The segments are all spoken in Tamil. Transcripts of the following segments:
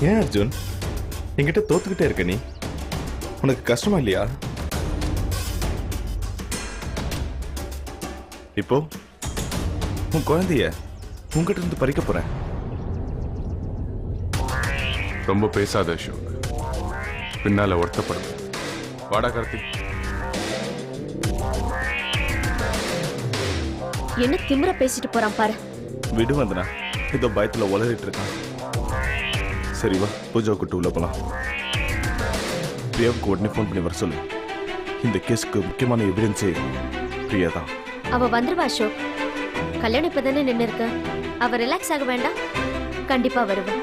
ஏன் அர்ஜுன் என்கிட்ட தோத்துக்கிட்டே இருக்க? நீ உனக்கு கஷ்டமா இல்லையா? இப்போ உன் குழந்தைய உங்ககிட்ட இருந்து பறிக்க போறேன். ரொம்ப பேசாத அசோக், பின்னால வருத்தப்படுது. வாடா கார்த்திக். என்ன திமிர பேசிட்டு போறான் பாரு. விடு வந்தனா, இதோ பயத்துல உளறிட்டு இருக்கான். சரி வா, பூஜா கூட்டு உள்ள போலாம். பிரியாவுக்கு உடனே ஃபோன் பண்ணி வர சொல்லு. இந்த கேஸுக்கு முக்கியமான எவிடன்ஸே பிரியா தான். அவ வந்துருவா அசோக். கல்யாணம் இப்பதானே நின்று இருக்க. அவ ரிலாக்ஸ் ஆக வேண்டாம். கண்டிப்பா வருவா.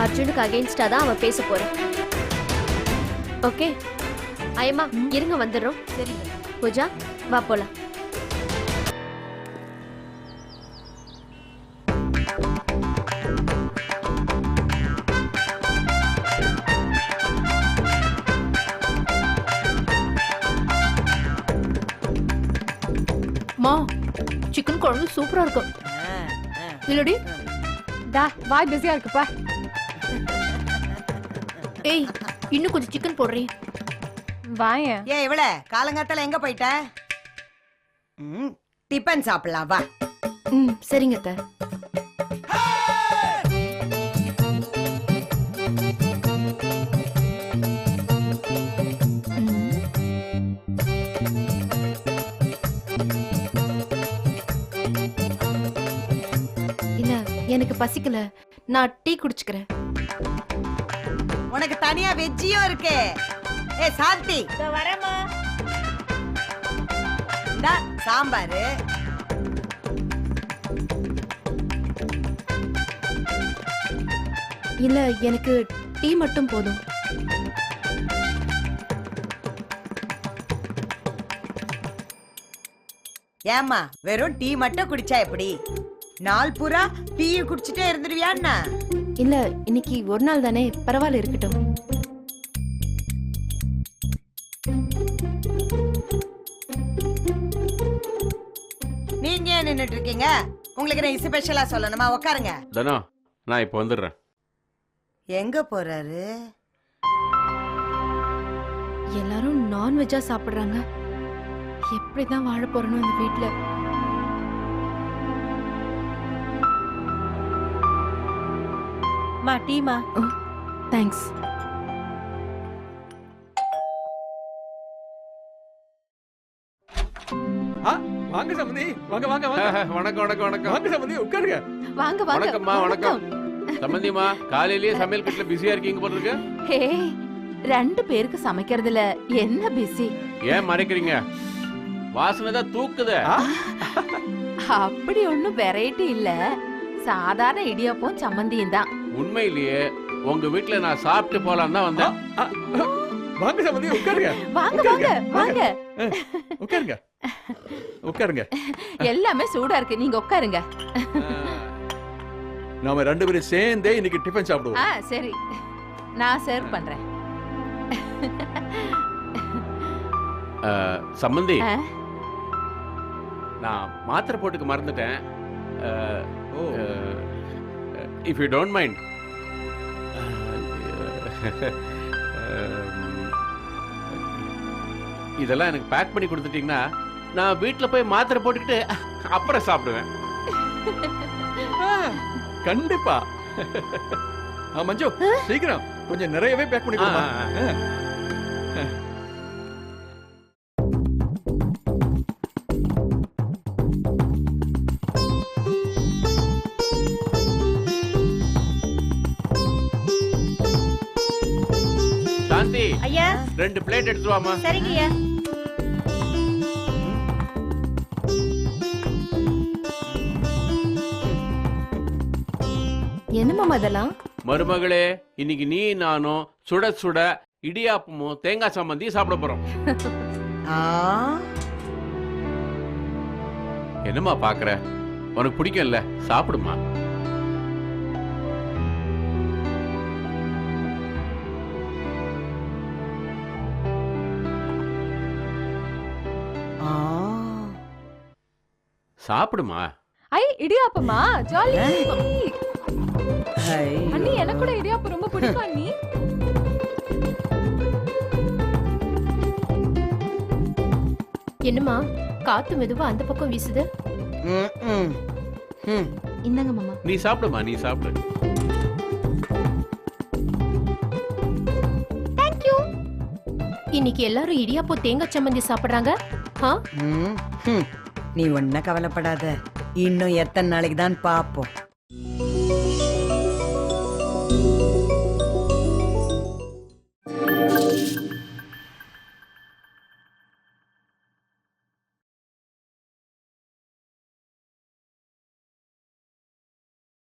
அர்ஜுனுக்கு அகைன்ஸ்டா தான் அவ பேச போறான். ஓகே ஐயம்மா, இருங்க வந்துடுறோம். சரி பூஜா, வா போலாம். மா, சிக்கன் குழம்பு சூப்பரா இருக்கும். இல்லடி டா, வாய் பிஸியா இருக்குப்பா. ஏய், இன்னும் கொஞ்சம் சிக்கன் போடுறேன். வாயே. ஏன் இவள காலங்காத்தால எங்க போயிட்ட? டிபன் சாப்பிடலாம் வா. சரிங்க அத்தை. இல்ல, எனக்கு பசிக்கல. நான் டீ குடிச்சுக்கிறேன். உனக்கு தனியா வெஜ்ஜியும் இருக்கு. ஏ சாந்தி, வரமா இந்தா சாம்பாரு. இல்ல, எனக்கு டீ மட்டும் போதும். ஏமா வெறும் டீ மட்டும் குடிச்சா எப்படி? நாள் பூரா டீ குடிச்சிட்டே இருந்துருவியான்னா? இல்ல, இன்னைக்கு ஒரு நாள் தானே, பரவாயில்ல இருக்கட்டும். நீங்க ஏன் நின்னுட்டு இருக்கீங்க? உங்களுக்கு நான் ஸ்பெஷலா சொல்லணுமா? உட்காருங்க. தனோ, நான் இப்ப வந்துடுறேன். எங்க போறாரு? எல்லாரும் நான்வெஜ்ஜா சாப்பிடுறாங்க. எப்படிதான் வாழ போறணும் இந்த வீட்ல? மா டீமா. தேங்க்ஸ். வாங்க சம்பந்தி, வாங்க வாங்க வாங்க. வணக்கம் வணக்கம் வணக்கம். வாங்க சம்பந்தி, உட்காருங்க. வாங்க வாங்க. வணக்கம்மா, வணக்கம். சம்பந்திமா, காலையிலேயே சமையல் கட்டுல பிஸியா இருக்கீங்க போல இருக்கு. ஹே, 2 பேருக்கு சமைக்கிறதுல என்ன பிஸி? ஏன் மறைக்கிறீங்க? வாசனை தான் தூக்குது. அப்படி ஒண்ணும் வெரைட்டி இல்ல. சாதாரண இடியாப்பம் சம்மந்தியும் தான். உண்மையிலேயே உங்க வீட்டுல நான் சாப்பிட்டு போலாம் தான் வந்தேன். வாங்க சம்பந்தி, உட்காருங்க. வாங்க வாங்க வாங்க. உட்காருங்க உட்காருங்க. எல்லாமே சூடா இருக்கு, நீங்க உட்காருங்க. நாம 2 பேரும் சேர்ந்தே இன்னைக்கு டிஃபன் சாப்பிடுவோம். சரி, நான் சர்வ் பண்றேன். சம்பந்தி, நான் மாத்திரை போட்டுக்க மறந்துட்டேன். இஃப் யூ டோன்ட் மைண்ட், இதெல்லாம் எனக்கு பேக் பண்ணி கொடுத்துட்டீங்கன்னா நான் வீட்டுல போய் மாத்திரை போட்டுக்கிட்டு அப்புறம் சாப்பிடுவேன். கண்டிப்பா. மஞ்சு, சீக்கிரம் கொஞ்சம் நிறையவே பேக் பண்ணி கொடுமா. சாந்தி, ஐயா 2 பிளேட் எடுத்து வாமா. சரிங்க ஐயா. என்ன மாமா இதெல்லாம்? மருமகளே, இன்னைக்கு நீ நானும் சுட சுட இடியாப்பமும் தேங்காய் சம்பந்தியும் சாப்பிட போறோம். என்னம்மா பாக்குற? உனக்கு பிடிக்கும்ல, சாப்பிடுமா. சாப்பிடுமா. ஐ, இடியாப்பமா? ஜாலி. அண்ணி எனக்கு கூட இடியாப்பம் ரொம்ப பிடிக்கும் அண்ணி. என்னம்மா காத்து மெதுவா அந்த பக்கம் வீசுது? ம், ம். ம். இந்தாங்க மாமா. நீ சாப்பிடுமா, நீ சாப்பிடு. இன்னைக்கு எல்லாரும் இடியாப்பம் தேங்காய் சம்மந்தி சாப்பிடுறாங்க. ஆ? ம், ம். நீ ஒன்னும் கவலைப்படாத, இன்னும் எத்தனை நாளைக்கு தான் பாப்போம்.